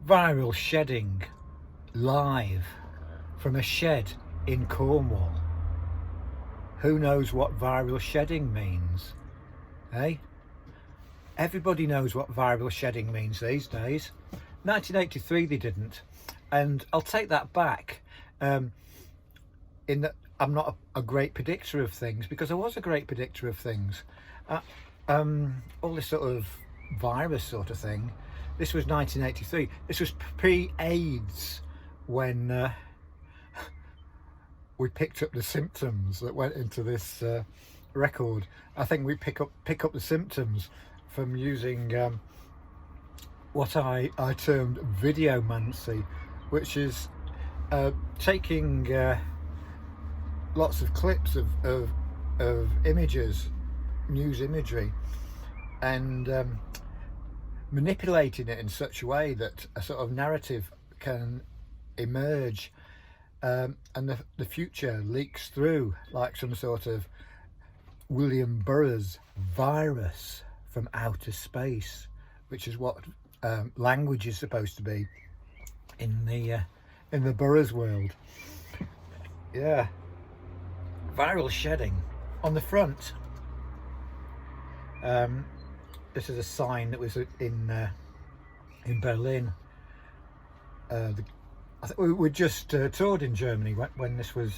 Viral shedding live from a shed in Cornwall. Who knows what viral shedding means? Eh? Everybody knows what viral shedding means these days. 1983 they didn't, and I'll take that back. In that I'm not a great predictor of things, because I was a great predictor of things. All this sort of virus sort of thing. This was 1983. This was pre-AIDS, when we picked up the symptoms that went into this record. I think we pick up the symptoms from using what I termed videomancy, which is taking lots of clips of images, news imagery, and manipulating it in such a way that a sort of narrative can emerge, and the future leaks through like some sort of William Burroughs virus from outer space, which is what language is supposed to be in the Burroughs world. Yeah, viral shedding on the front. This is a sign that was in Berlin. I think we just toured in Germany when this was.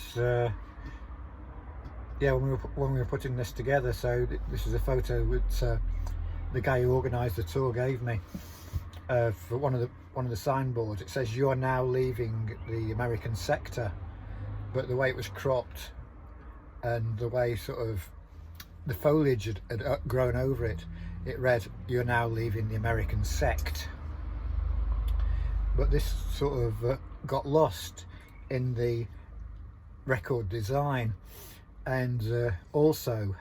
Yeah, when we were putting this together. So this is a photo that the guy who organised the tour gave me for one of the signboards. It says, "You are now leaving the American sector," but the way it was cropped and the way sort of the foliage had grown over it, it read, "You're now leaving the American sect." But this sort of got lost in the record design. And also,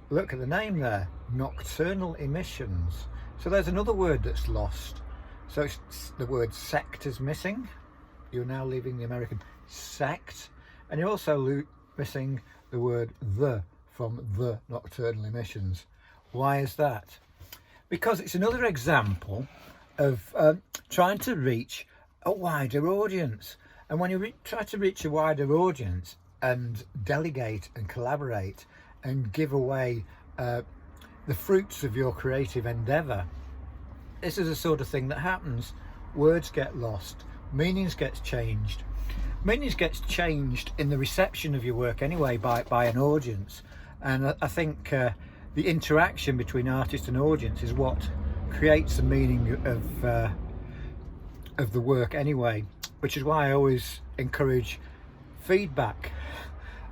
look at the name there, nocturnal emissions. So there's another word that's lost. So it's the word sect is missing. You're now leaving the American sect. And you're also missing the word the from the nocturnal emissions. Why is that? Because it's another example of trying to reach a wider audience. And when you try to reach a wider audience and delegate and collaborate and give away the fruits of your creative endeavour, this is the sort of thing that happens. Words get lost, meanings get changed. Meanings gets changed in the reception of your work anyway by an audience. And I think the interaction between artist and audience is what creates the meaning of the work anyway, which is why I always encourage feedback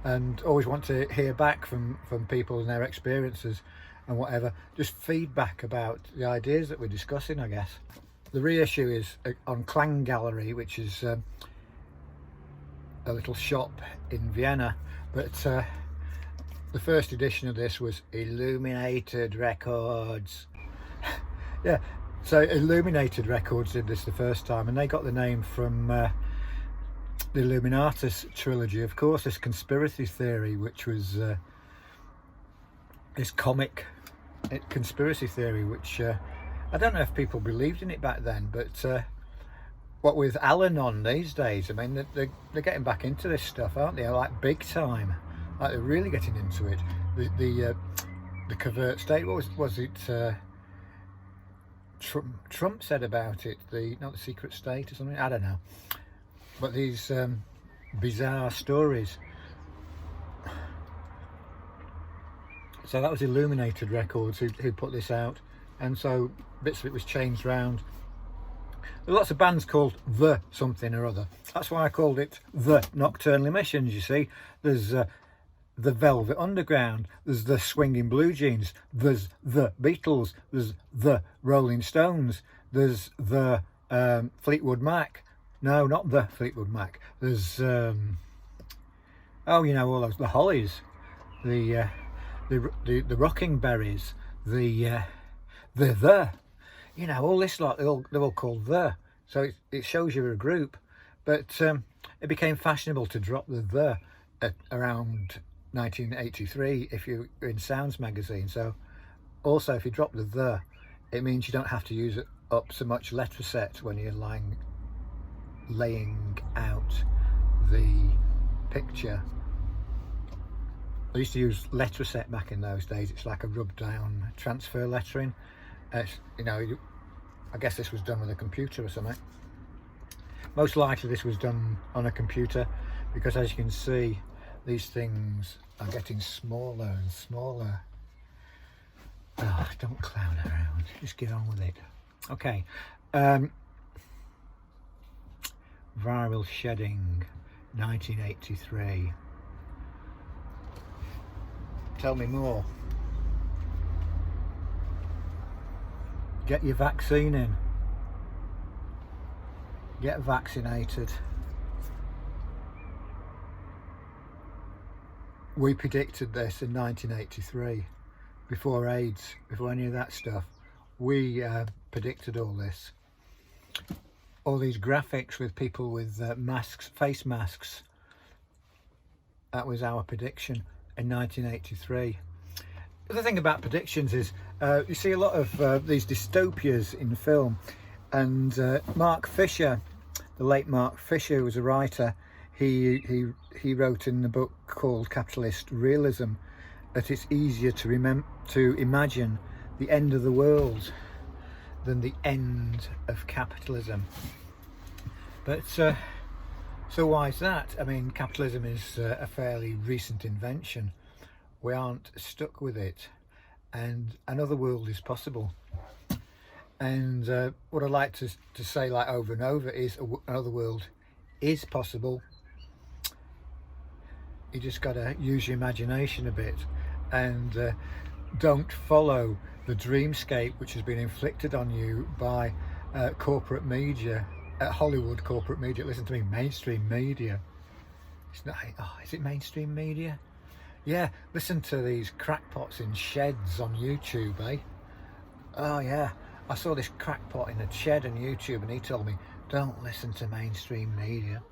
and always want to hear back from people and their experiences and whatever. Just feedback about the ideas that we're discussing, I guess. The reissue is on Klang Gallery, which is a little shop in Vienna, but the first edition of this was Illuminated Records. Yeah, so Illuminated Records did this the first time, and they got the name from the Illuminatus trilogy, of course, this conspiracy theory, which was this comic conspiracy theory, which I don't know if people believed in it back then, but what with Al-Anon these days, I mean, they're getting back into this stuff, aren't they? Like big time, like they're really getting into it. The covert state, what was it? Trump said about it, not the secret state or something, I don't know. But these bizarre stories. So that was Illuminated Records who put this out, and so bits of it was changed around. There are lots of bands called The something or other. That's why I called it The Nocturnal Emissions, you see. There's the Velvet Underground, there's the Swinging Blue Jeans, there's the Beatles, there's the Rolling Stones, there's the Fleetwood Mac. No, not the Fleetwood Mac. There's oh, you know, all those, the Hollies, the Rocking Berries, you know, all this lot. They're all called The. So it shows you're a group. But it became fashionable to drop the at around 1983 if you're in Sounds magazine. So also, if you drop the it means you don't have to use up so much letter set when you're laying out the picture. I used to use letter set back in those days. It's like a rub down transfer lettering. You know, I guess this was done with a computer or something. Most likely this was done on a computer, because as you can see, these things are getting smaller and smaller. Oh, don't clown around, just get on with it. Okay, viral shedding, 1983. Tell me more. Get your vaccine in. Get vaccinated. We predicted this in 1983, before AIDS, before any of that stuff. We predicted all this. All these graphics with people with masks, face masks. That was our prediction in 1983. The other thing about predictions is you see a lot of these dystopias in film, and Mark Fisher, the late Mark Fisher, was a writer. He wrote in the book called Capitalist Realism that it's easier to imagine the end of the world than the end of capitalism. But so why is that? I mean, capitalism is a fairly recent invention. We aren't stuck with it, and another world is possible. And what I like to say, like over and over, is another world is possible. You just got to use your imagination a bit, and don't follow the dreamscape which has been inflicted on you by corporate media, Hollywood corporate media. Listen to me, mainstream media. It's not. Oh, is it mainstream media? Yeah, listen to these crackpots in sheds on YouTube, eh? Oh yeah, I saw this crackpot in a shed on YouTube, and he told me, don't listen to mainstream media.